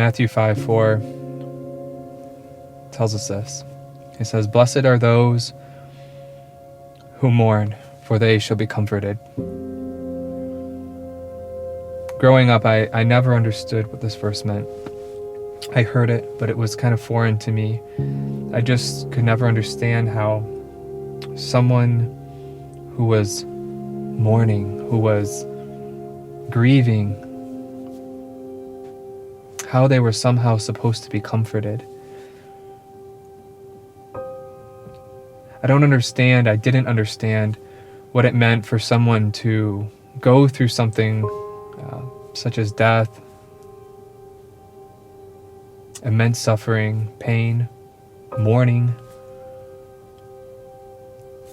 Matthew 5:4 tells us this. He says, "Blessed are those who mourn, for they shall be comforted." Growing up, I never understood what this verse meant. I heard it, but it was kind of foreign to me. I just could never understand how someone who was mourning, who was grieving, how they were somehow supposed to be comforted. I didn't understand what it meant for someone to go through something such as death, immense suffering, pain, mourning,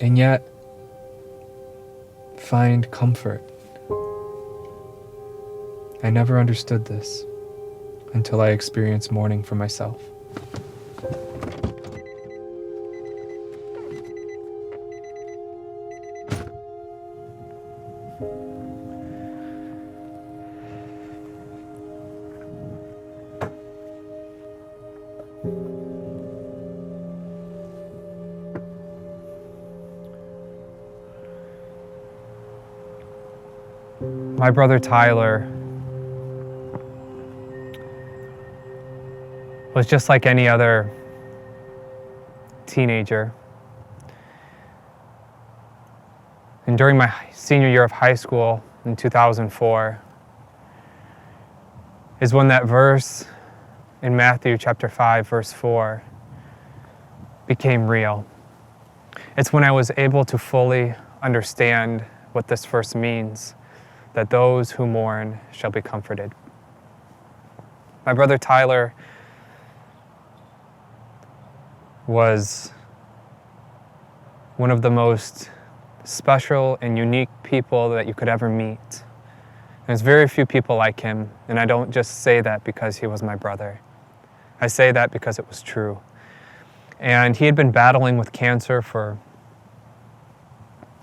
and yet find comfort. I never understood this until I experienced mourning for myself. My brother Tyler was just like any other teenager. And during my senior year of high school in 2004 is when that verse in Matthew chapter 5, verse 4 became real. It's when I was able to fully understand what this verse means, that those who mourn shall be comforted. My brother Tyler was one of the most special and unique people that you could ever meet. There's very few people like him, and I don't just say that because he was my brother. I say that because it was true. And he had been battling with cancer for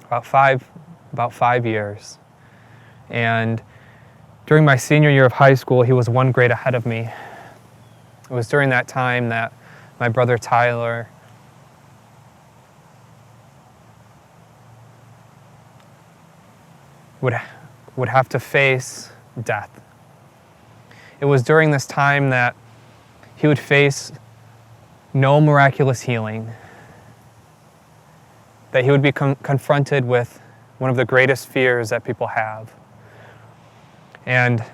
about five years. And during my senior year of high school, he was one grade ahead of me. It was during that time that my brother Tyler would have to face death. It was during this time that he would face no miraculous healing, that he would be confronted with one of the greatest fears that people have. And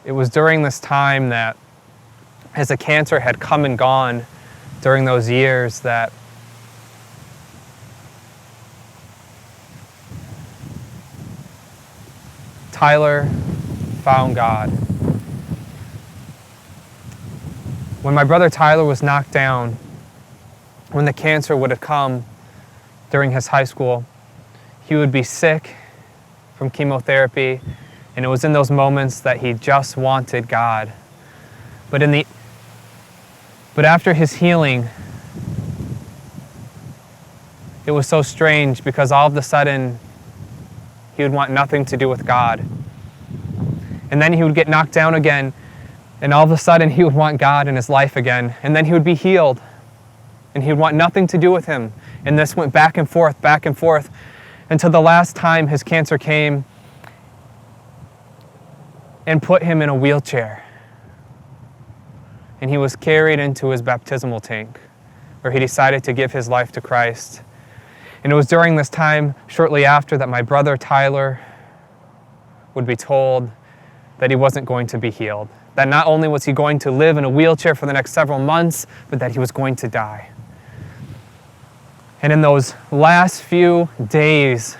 it was during this time that, as the cancer had come and gone during those years, that Tyler found God. When my brother Tyler was knocked down, when the cancer would have come during his high school, he would be sick from chemotherapy, and it was in those moments that he just wanted God. But after his healing, it was so strange because all of a sudden he would want nothing to do with God. And then he would get knocked down again, and all of a sudden he would want God in his life again. And then he would be healed, and he would want nothing to do with him. And this went back and forth, until the last time his cancer came and put him in a wheelchair. And he was carried into his baptismal tank, where he decided to give his life to Christ. And it was during this time, shortly after, that my brother Tyler would be told that he wasn't going to be healed. That not only was he going to live in a wheelchair for the next several months, but that he was going to die. And in those last few days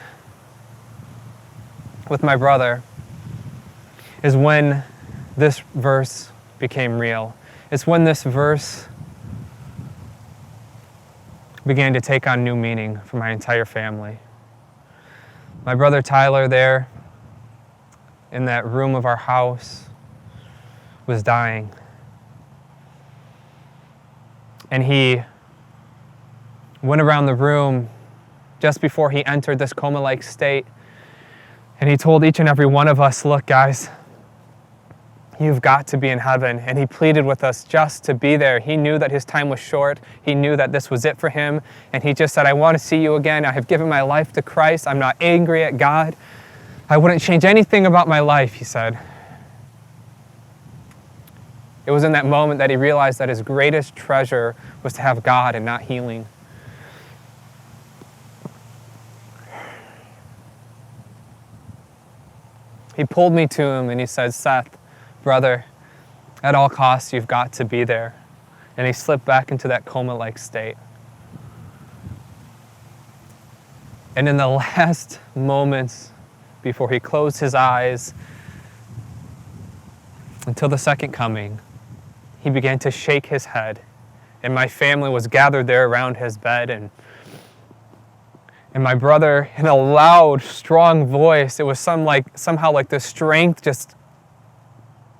with my brother is when this verse became real. It's when this verse began to take on new meaning for my entire family. My brother Tyler there in that room of our house was dying. And he went around the room just before he entered this coma-like state, And he told each and every one of us, look, guys, you've got to be in heaven. And he pleaded with us just to be there. He knew that his time was short. He knew that this was it for him. And he just said, I want to see you again. I have given my life to Christ. I'm not angry at God. I wouldn't change anything about my life, he said. It was in that moment that he realized that his greatest treasure was to have God and not healing. He pulled me to him and he said, Seth, brother, at all costs, you've got to be there. And he slipped back into that coma-like state. And in the last moments before he closed his eyes until the second coming, he began to shake his head. And my family was gathered there around his bed. And my brother, in a loud, strong voice, it was somehow like the strength just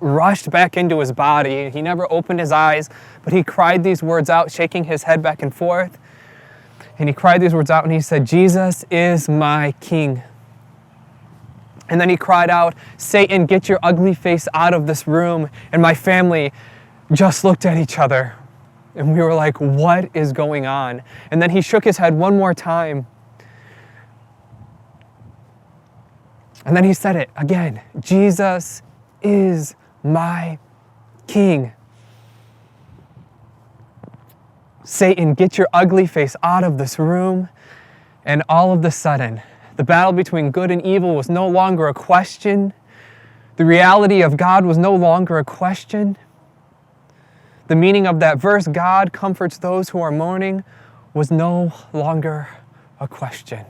rushed back into his body. He never opened his eyes, but he cried these words out, shaking his head back and forth. And he cried these words out and he said, Jesus is my King. And then he cried out, Satan, get your ugly face out of this room. And my family just looked at each other. And we were like, what is going on? And then he shook his head one more time. And then he said it again, Jesus is my King. Satan, get your ugly face out of this room. And all of a sudden, the battle between good and evil was no longer a question. The reality of God was no longer a question. The meaning of that verse, God comforts those who are mourning, was no longer a question.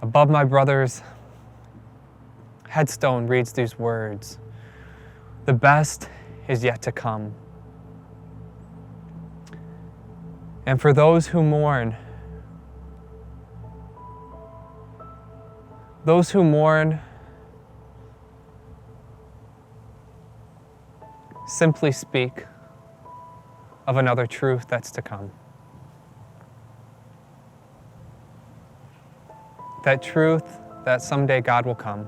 Above my brother's headstone reads these words, the best is yet to come. And for those who mourn, simply speak of another truth that's to come. That truth that someday God will come.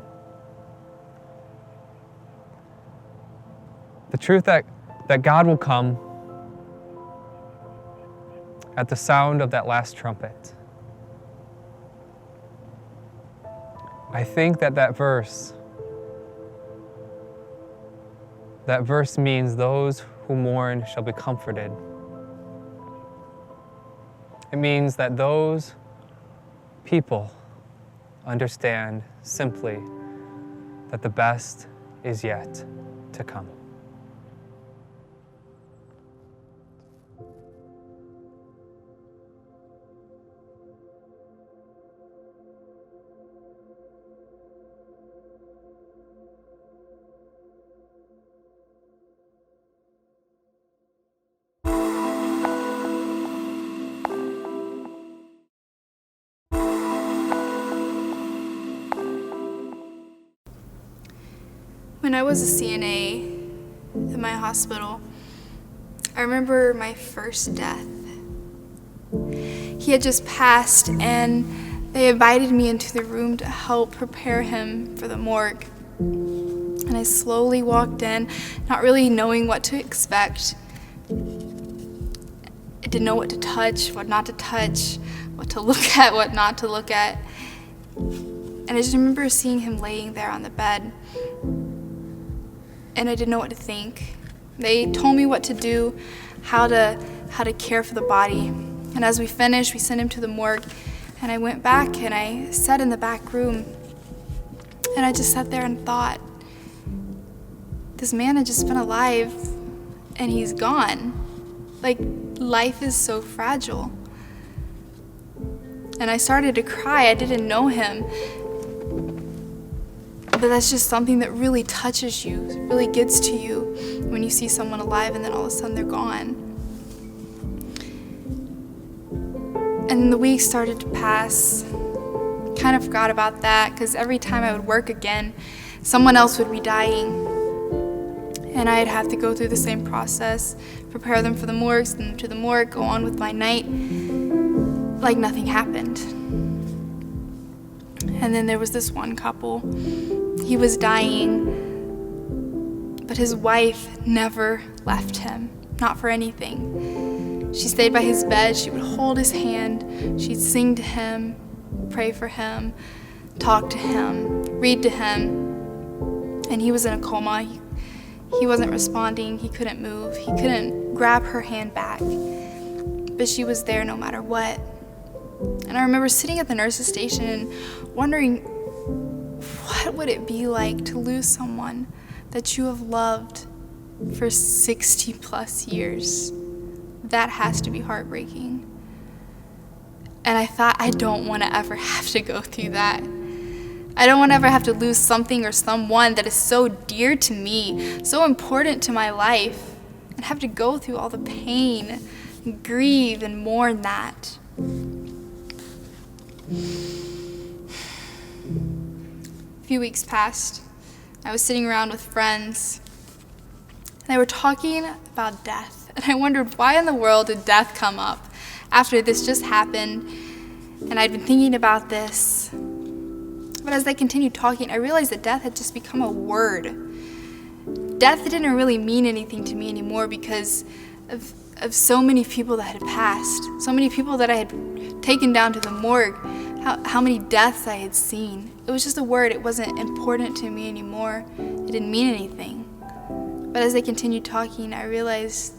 The truth that God will come at the sound of that last trumpet. I think that verse means those who mourn shall be comforted. It means that those people understand simply that the best is yet to come. When I was a CNA at my hospital, I remember my first death. He had just passed and they invited me into the room to help prepare him for the morgue. And I slowly walked in, not really knowing what to expect. I didn't know what to touch, what not to touch, what to look at, what not to look at. And I just remember seeing him laying there on the bed. And I didn't know what to think. They told me what to do, how to care for the body. And as we finished, we sent him to the morgue. And I went back and I sat in the back room. And I just sat there and thought, this man had just been alive and he's gone. Like, life is so fragile. And I started to cry. I didn't know him. But that's just something that really touches you, really gets to you when you see someone alive and then all of a sudden they're gone. And then the weeks started to pass. Kind of forgot about that because every time I would work again, someone else would be dying. And I'd have to go through the same process, prepare them for the morgue, send them to the morgue, go on with my night. like nothing happened. And then there was this one couple. He was dying, but his wife never left him, not for anything. She stayed by his bed. She would hold his hand. She'd sing to him, pray for him, talk to him, read to him. And he was in a coma. He wasn't responding. He couldn't move. He couldn't grab her hand back. But she was there no matter what. And I remember sitting at the nurse's station and wondering, what would it be like to lose someone that you have loved for 60 plus years? That has to be heartbreaking. And I thought, I don't want to ever have to go through that. I don't want to ever have to lose something or someone that is so dear to me, so important to my life, and have to go through all the pain, and grieve and mourn that. A few weeks passed. I was sitting around with friends, and they were talking about death. And I wondered, why in the world did death come up after this just happened? And I'd been thinking about this. But as they continued talking, I realized that death had just become a word. Death didn't really mean anything to me anymore because of so many people that had passed, so many people that I had taken down to the morgue, how many deaths I had seen. It was just a word. It wasn't important to me anymore. It didn't mean anything. But as they continued talking, I realized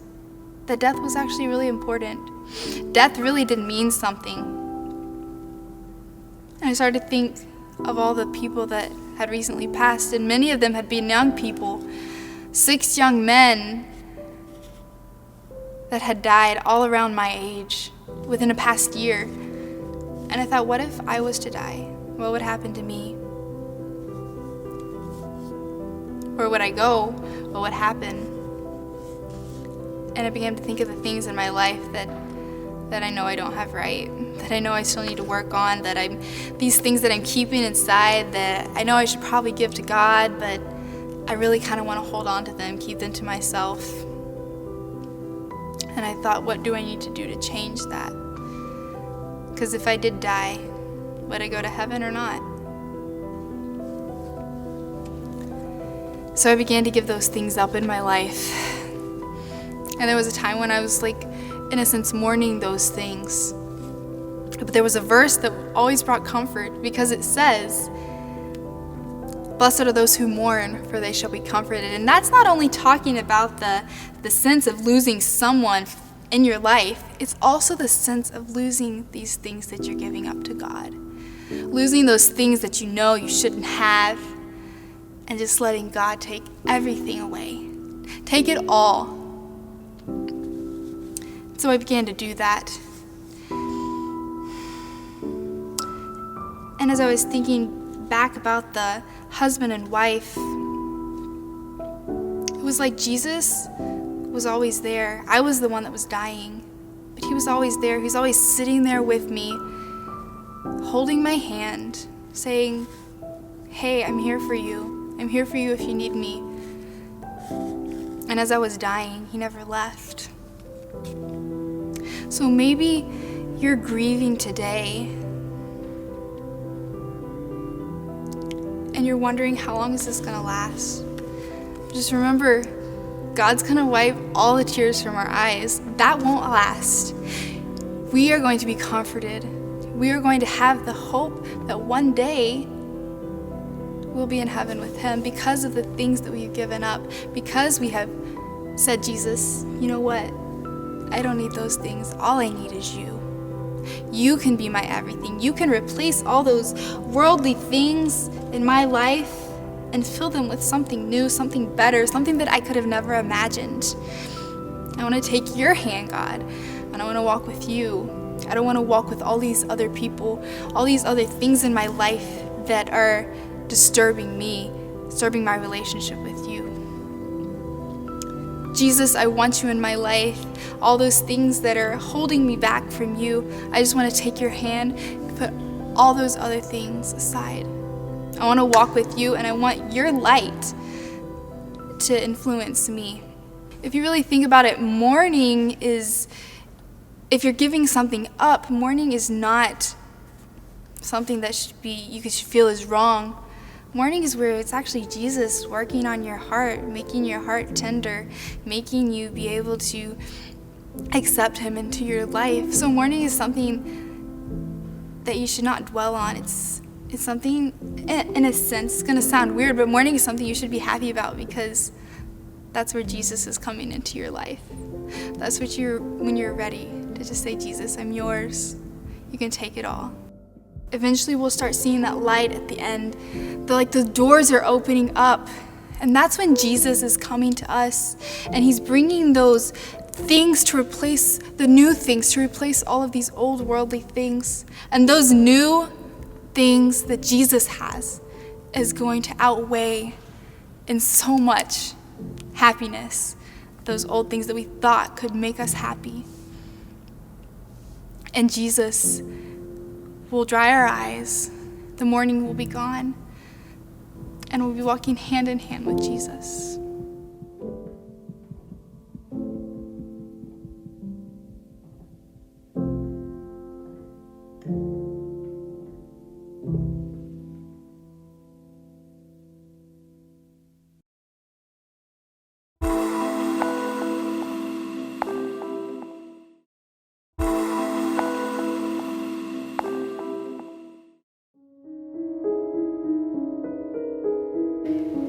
that death was actually really important. Death really did mean something. And I started to think of all the people that had recently passed, and many of them had been young people, 6 young men that had died all around my age within the past year. And I thought, what if I was to die? What would happen to me? Where would I go? What would happen? And I began to think of the things in my life that I know I don't have right, that I know I still need to work on, these things that I'm keeping inside that I know I should probably give to God, but I really kind of want to hold on to them, keep them to myself. And I thought, what do I need to do to change that? Because if I did die, would I go to heaven or not? So I began to give those things up in my life. And there was a time when I was in a sense, mourning those things. But there was a verse that always brought comfort because it says, "Blessed are those who mourn, for they shall be comforted." And that's not only talking about the sense of losing someone in your life, it's also the sense of losing these things that you're giving up to God. Losing those things that you know you shouldn't have, and just letting God take everything away. Take it all. So I began to do that. And as I was thinking back about the husband and wife, it was like Jesus was always there. I was the one that was dying, but he was always there. He was always sitting there with me, holding my hand, saying, "Hey, I'm here for you. I'm here for you if you need me." And as I was dying, he never left. So maybe you're grieving today and you're wondering, how long is this going to last? Just remember, God's going to wipe all the tears from our eyes. That won't last. We are going to be comforted. We are going to have the hope that one day we'll be in heaven with him because of the things that we've given up, because we have said, "Jesus, you know what? I don't need those things. All I need is you. You can be my everything. You can replace all those worldly things in my life and fill them with something new, something better, something that I could have never imagined. I want to take your hand, God, and I want to walk with you. I don't want to walk with all these other people, all these other things in my life that are disturbing me, disturbing my relationship with you. Jesus, I want you in my life. All those things that are holding me back from you, I just want to take your hand and put all those other things aside. I want to walk with you, and I want your light to influence me." If you really think about it, mourning is if you're giving something up, mourning is not something that you could feel is wrong. Mourning is where it's actually Jesus working on your heart, making your heart tender, making you be able to accept him into your life. So mourning is something that you should not dwell on. It's something, in a sense, it's going to sound weird, but mourning is something you should be happy about, because that's where Jesus is coming into your life. That's when you're ready to just say, Jesus, I'm yours. You can take it all. Eventually we'll start seeing that light at the end. The doors are opening up. And that's when Jesus is coming to us. And he's bringing those things to replace, the new things, to replace all of these old worldly things. And those new things that Jesus has is going to outweigh in so much happiness those old things that we thought could make us happy. And Jesus will dry our eyes. The mourning will be gone. And we'll be walking hand in hand with Jesus.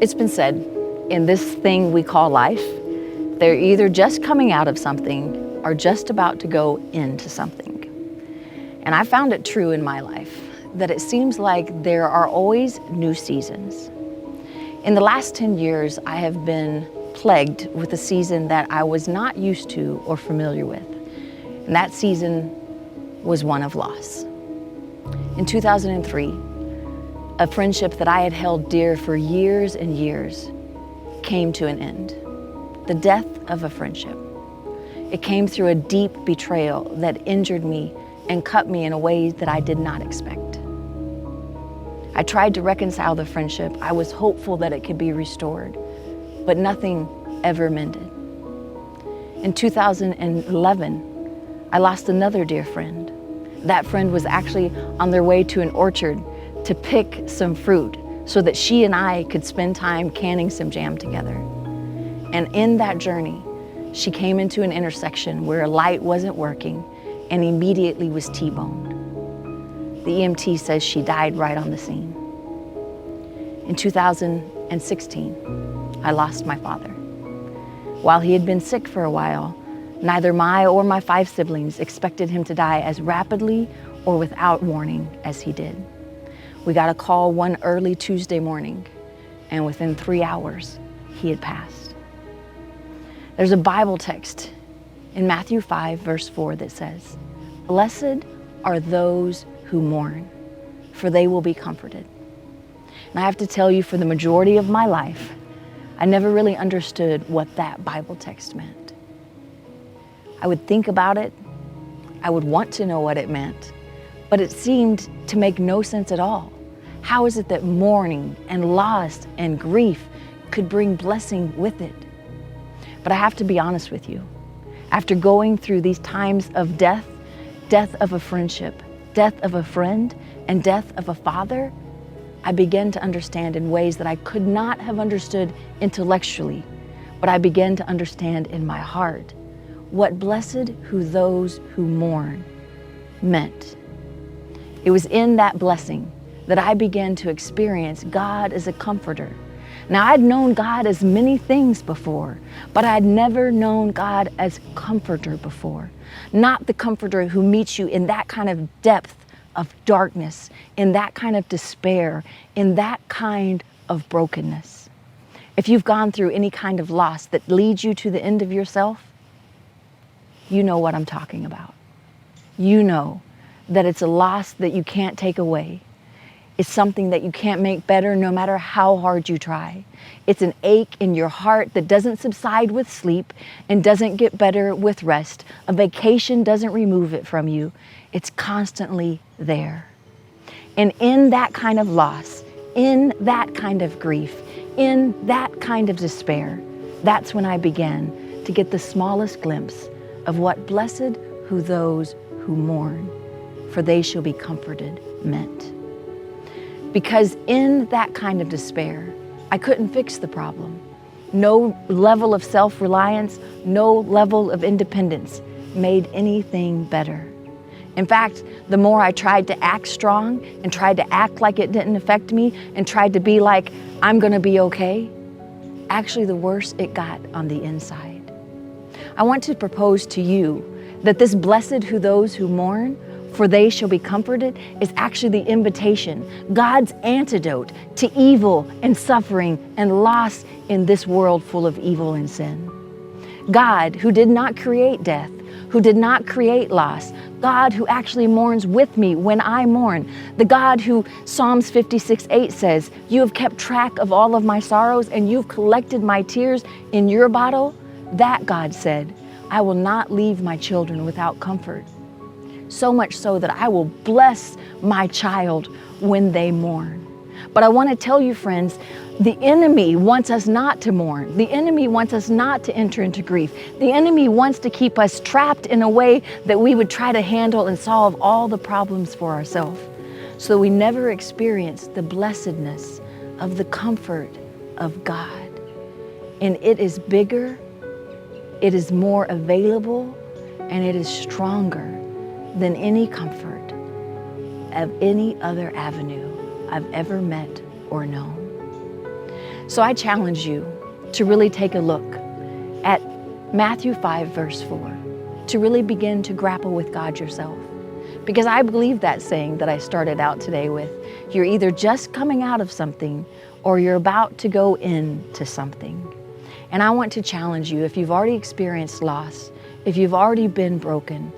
It's been said, in this thing we call life, they're either just coming out of something or just about to go into something. And I found it true in my life that it seems like there are always new seasons. In the last 10 years, I have been plagued with a season that I was not used to or familiar with. And that season was one of loss. In 2003, a friendship that I had held dear for years and years came to an end. The death of a friendship. It came through a deep betrayal that injured me and cut me in a way that I did not expect. I tried to reconcile the friendship. I was hopeful that it could be restored, but nothing ever mended. In 2011, I lost another dear friend. That friend was actually on their way to an orchard to pick some fruit so that she and I could spend time canning some jam together. And in that journey, she came into an intersection where a light wasn't working and immediately was T-boned. The EMT says she died right on the scene. In 2016, I lost my father. While he had been sick for a while, neither my or my 5 siblings expected him to die as rapidly or without warning as he did. We got a call one early Tuesday morning, and within 3 hours, he had passed. There's a Bible text in Matthew 5, verse 4 that says, "Blessed are those who mourn, for they will be comforted." And I have to tell you, for the majority of my life, I never really understood what that Bible text meant. I would think about it, I would want to know what it meant, but it seemed to make no sense at all. How is it that mourning and loss and grief could bring blessing with it? But I have to be honest with you. After going through these times of death, death of a friendship, death of a friend, and death of a father, I began to understand in ways that I could not have understood intellectually, but I began to understand in my heart what blessed who those who mourn meant. It was in that blessing that I began to experience God as a comforter. Now, I'd known God as many things before, but I'd never known God as comforter before. Not the comforter who meets you in that kind of depth of darkness, in that kind of despair, in that kind of brokenness. If you've gone through any kind of loss that leads you to the end of yourself, you know what I'm talking about. You know that it's a loss that you can't take away. It's something that you can't make better no matter how hard you try. It's an ache in your heart that doesn't subside with sleep and doesn't get better with rest. A vacation doesn't remove it from you. It's constantly there. And in that kind of loss, in that kind of grief, in that kind of despair, that's when I began to get the smallest glimpse of what blessed who those who mourn, for they shall be comforted meant. Because in that kind of despair, I couldn't fix the problem. No level of self-reliance, no level of independence made anything better. In fact, the more I tried to act strong and tried to act like it didn't affect me and tried to be like, I'm gonna be okay, actually the worse it got on the inside. I want to propose to you that this blessed who those who mourn, for they shall be comforted, is actually the invitation, God's antidote to evil and suffering and loss in this world full of evil and sin. God, who did not create death, who did not create loss, God who actually mourns with me when I mourn, the God who Psalms 56:8 says, you have kept track of all of my sorrows and you've collected my tears in your bottle, that God said, I will not leave my children without comfort. So much so that I will bless my child when they mourn. But I want to tell you, friends, the enemy wants us not to mourn. The enemy wants us not to enter into grief. The enemy wants to keep us trapped in a way that we would try to handle and solve all the problems for ourselves, so we never experience the blessedness of the comfort of God. And it is bigger, it is more available, and it is stronger than any comfort of any other avenue I've ever met or known. So I challenge you to really take a look at Matthew 5, verse 4, to really begin to grapple with God yourself. Because I believe that saying that I started out today with, you're either just coming out of something or you're about to go into something. And I want to challenge you, if you've already experienced loss, if you've already been broken,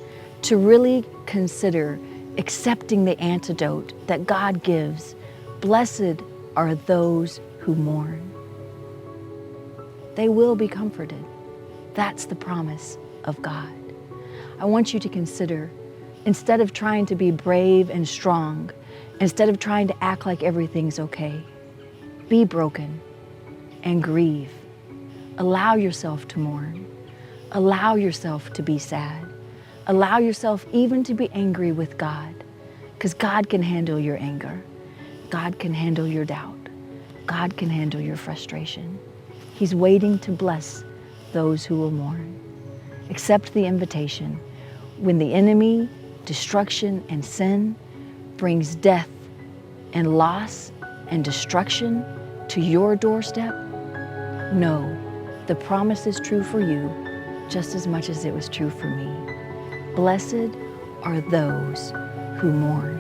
to really consider accepting the antidote that God gives. Blessed are those who mourn. They will be comforted. That's the promise of God. I want you to consider, instead of trying to be brave and strong, instead of trying to act like everything's okay, be broken and grieve. Allow yourself to mourn. Allow yourself to be sad. Allow yourself even to be angry with God, because God can handle your anger. God can handle your doubt. God can handle your frustration. He's waiting to bless those who will mourn. Accept the invitation. When the enemy, destruction, and sin brings death and loss and destruction to your doorstep, know the promise is true for you just as much as it was true for me. Blessed are those who mourn.